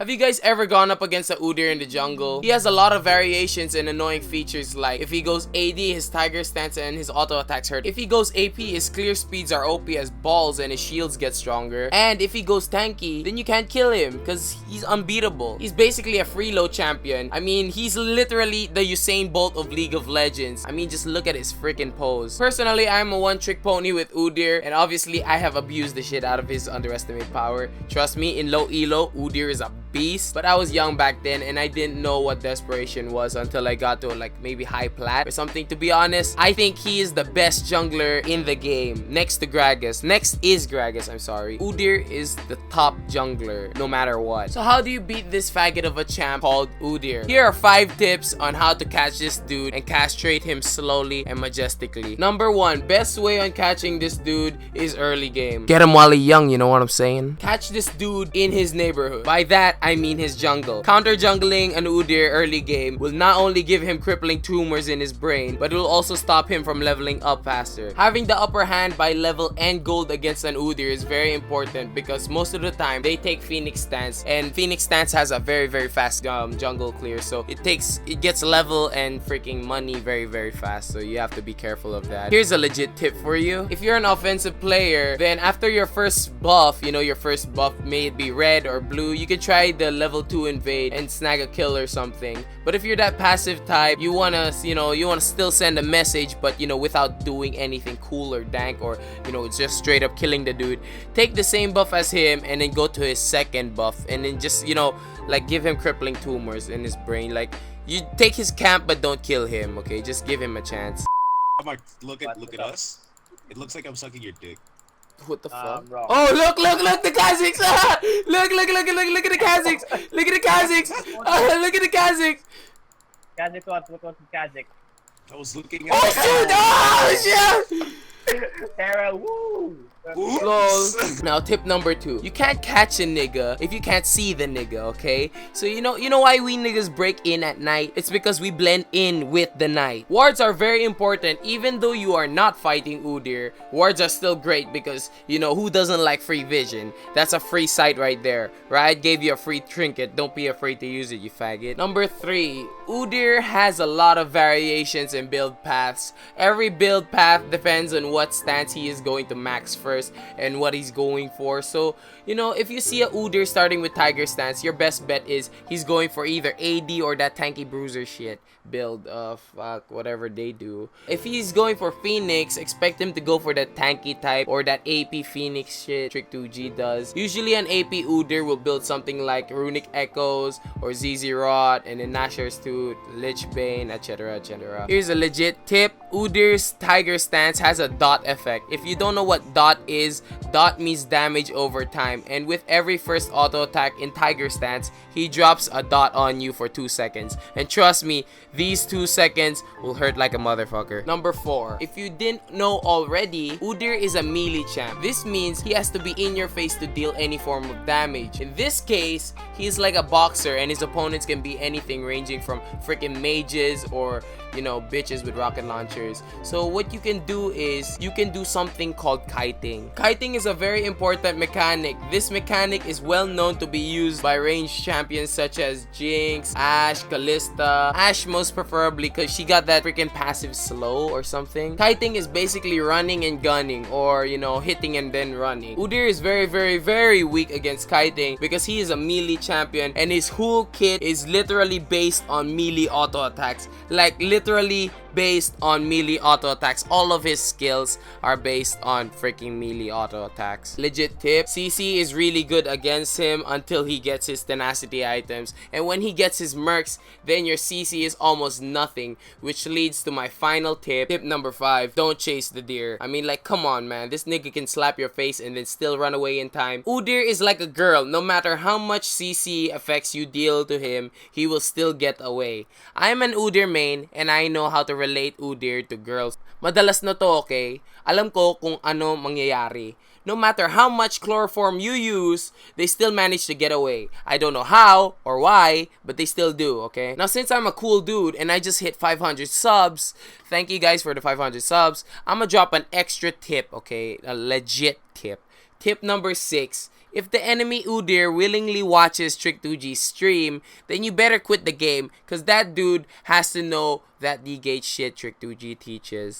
Have you guys ever gone up against a Udyr in the jungle? He has a lot of variations and annoying features, like if he goes AD, his Tiger stance and his auto attacks hurt. If he goes AP, his clear speeds are OP as balls and his shields get stronger. And if he goes tanky, then you can't kill him because he's unbeatable. He's basically a freeload champion. I mean, he's literally the Usain Bolt of League of Legends. I mean, just look at his freaking pose. Personally, I'm a one-trick pony with Udyr, and obviously I have abused the shit out of his underestimated power. Trust me, in low elo, Udyr is a beast, but I was young back then and I didn't know what desperation was until I got to like maybe high plat or something. To be honest, I think he is the best jungler in the game next to Gragas. Next is Gragas, I'm sorry. Udyr is the top jungler no matter what. So how do you beat this faggot of a champ called Udyr? Here are 5 tips on how to catch this dude and castrate him slowly and majestically. Number 1, best way on catching this dude is early game. Get him while he's young, you know what I'm saying? Catch this dude in his neighborhood. By that, I mean his jungle. Counter jungling an Udyr early game will not only give him crippling tumors in his brain, but it will also stop him from leveling up faster. Having the upper hand by level and gold against an Udyr is very important because most of the time they take Phoenix stance, and Phoenix stance has a very fast jungle clear, so it gets level and freaking money very fast, so you have to be careful of that. Here's a legit tip for you. If you're an offensive player, then after your first buff, you know, your first buff may it be red or blue, you can try the level 2 invade and snag a kill or something. But if you're that passive type, you wanna still send a message, but you know, without doing anything cool or dank, or you know, just straight up killing the dude, take the same buff as him and then go to his second buff and then just, you know, like give him crippling tumors in his brain. Like, you take his camp but don't kill him, okay? Just give him a chance. Look at us. It looks like I'm sucking your dick. What the fuck? Oh, look, the Kazakhs! Look at the Kazakhs! Look at the Kazakhs! Look at the Kazakhs! Kazakh, what was Kazakh? I was looking at Oh shit! Oh shit! Sarah, woo! Lol. Now tip number 2. You can't catch a nigga if you can't see the nigga, okay? So you know why we niggas break in at night? It's because we blend in with the night. Wards are very important. Even though you are not fighting Udyr, wards are still great because, you know, who doesn't like free vision? That's a free sight right there. Right? Gave you a free trinket. Don't be afraid to use it, you faggot. Number 3. Udyr has a lot of variations in build paths. Every build path depends on what stance he is going to max first and what he's going for. So, you know, if you see a Udyr starting with Tiger stance, your best bet is he's going for either AD or that tanky bruiser shit build. Fuck, whatever they do. If he's going for Phoenix, expect him to go for that tanky type or that AP Phoenix shit Trick 2G does. Usually an AP Udyr will build something like Runic Echoes or ZZ Rot and then Nashor's Tooth, Lich Bane, etc. Here's a legit tip. Udyr's Tiger stance has a dot effect. If you don't know what dot is, dot means damage over time, and with every first auto attack in Tiger stance, he drops a dot on you for 2 seconds. And trust me, these 2 seconds will hurt like a motherfucker. Number 4. If you didn't know already, Udyr is a melee champ. This means he has to be in your face to deal any form of damage. In this case, he's like a boxer and his opponents can be anything ranging from freaking mages or, you know, bitches with rocket launchers. So what you can do is you can do something called kiting. Kiting is a very important mechanic. This mechanic is well known to be used by ranged champions such as Jinx, Ashe, Kalista. Ashe most preferably because she got that freaking passive slow or something. Kiting is basically running and gunning, or you know, hitting and then running. Udyr is very weak against kiting because he is a melee champion and his whole kit is literally based on melee auto attacks. Like literally based on melee auto attacks. All of his skills are based on freaking melee auto attacks. Legit tip, CC is really good against him until he gets his tenacity items, and when he gets his mercs, then your CC is almost nothing, which leads to my final tip. Tip number 5, don't chase the deer. I mean, like, come on man, this nigga can slap your face and then still run away in time. Udyr is like a girl. No matter how much CC effects you deal to him, he will still get away. I'm an Udyr main and I know how to relate Udyr to girls. Madalas na to, okay? Alam ko kung ano mangyayari. No matter how much chloroform you use, they still manage to get away. I don't know how or why, but they still do, okay? Now, since I'm a cool dude and I just hit 500 subs, thank you guys for the 500 subs, I'm gonna drop an extra tip, okay? A legit tip. Tip number 6. If the enemy Udyr willingly watches Trick 2G's stream, then you better quit the game, cause that dude has to know that negate shit Trick 2G teaches.